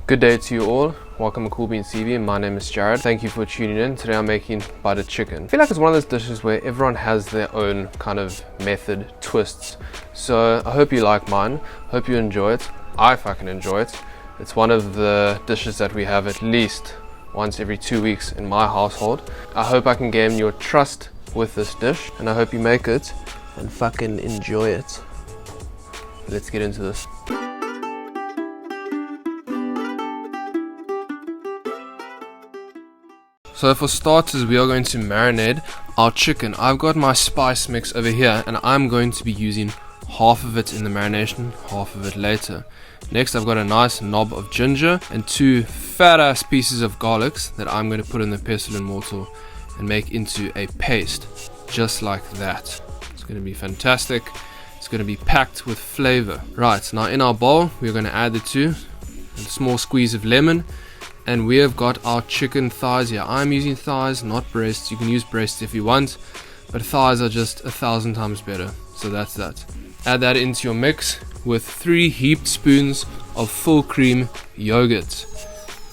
Good day to you all. Welcome to Cool Beans TV. My name is Jared. Thank you for tuning in. Today I'm making butter chicken. I feel like it's one of those dishes where everyone has their own kind of method, twists. So I hope you like mine. Hope you enjoy it. I fucking enjoy it. It's one of the dishes that we have at least once every 2 weeks in my household. I hope I can gain your trust with this dish, and I hope you make it and fucking enjoy it. Let's get into this. So for starters, we are going to marinate our chicken. I've got my spice mix over here, and I'm going to be using half of it in the marination, half of it later. Next, I've got a nice knob of ginger and 2 fat ass pieces of garlics that I'm going to put in the pestle and mortar and make into a paste, just like that. It's going to be fantastic. It's going to be packed with flavor. Right, now in our bowl, we're going to add the 2, a small squeeze of lemon. And we have got our chicken thighs here. I'm using thighs, not breasts. You can use breasts if you want, but thighs are just 1,000 times better. So that's that. Add that into your mix with 3 heaped spoons of full cream yogurt.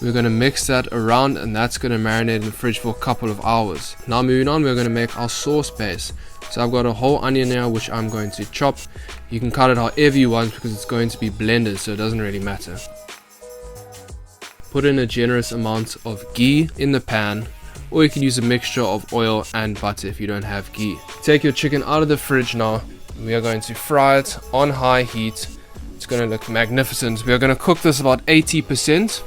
We're going to mix that around, and that's going to marinate in the fridge for a couple of hours. Now moving on, we're going to make our sauce base. So I've got a whole onion here which I'm going to chop. You can cut it however you want because it's going to be blended, so it doesn't really matter. Put in a generous amount of ghee in the pan, or you can use a mixture of oil and butter if you don't have ghee. Take your chicken out of the fridge now. We are going to fry it on high heat. It's going to look magnificent. We are going to cook this about 80%.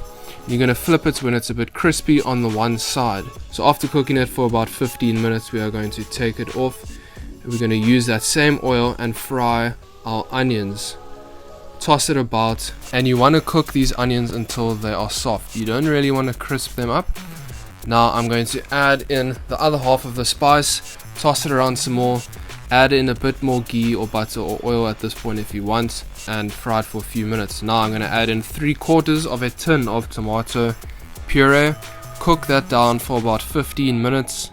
You're going to flip it when it's a bit crispy on the one side. So after cooking it for about 15 minutes, we are going to take it off. We're going to use that same oil and fry our onions. Toss it about, and you want to cook these onions until they are soft. You don't really want to crisp them up. Now I'm going to add in the other half of the spice, toss it around some more, add in a bit more ghee or butter or oil at this point if you want, and fry it for a few minutes. Now I'm going to add in 3/4 of a tin of tomato puree, cook that down for about 15 minutes,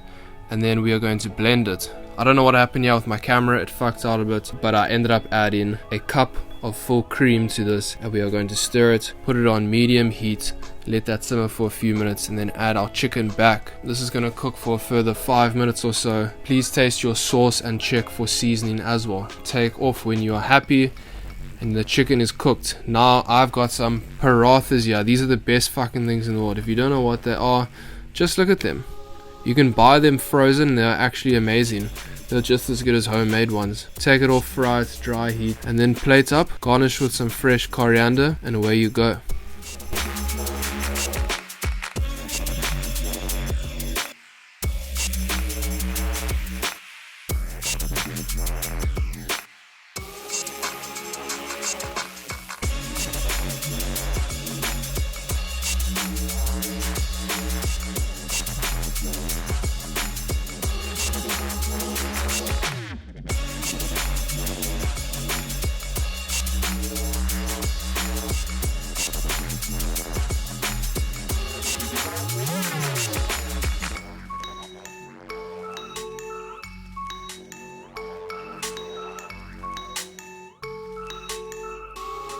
and then we are going to blend it. I don't know what happened here with my camera, it fucked out a bit, but I ended up adding a cup of full cream to this, and we are going to stir it, put it on medium heat, let that simmer for a few minutes, and then add our chicken back. This is going to cook for a further 5 minutes or so. Please taste your sauce and check for seasoning as well. Take off when you are happy and the chicken is cooked. Now I've got some parathas here. These are the best fucking things in the world. If you don't know what they are, just look at them. You can buy them frozen, they're actually amazing. They're just as good as homemade ones. Take it off, fry it, dry heat, and then plate up, garnish with some fresh coriander, and away you go.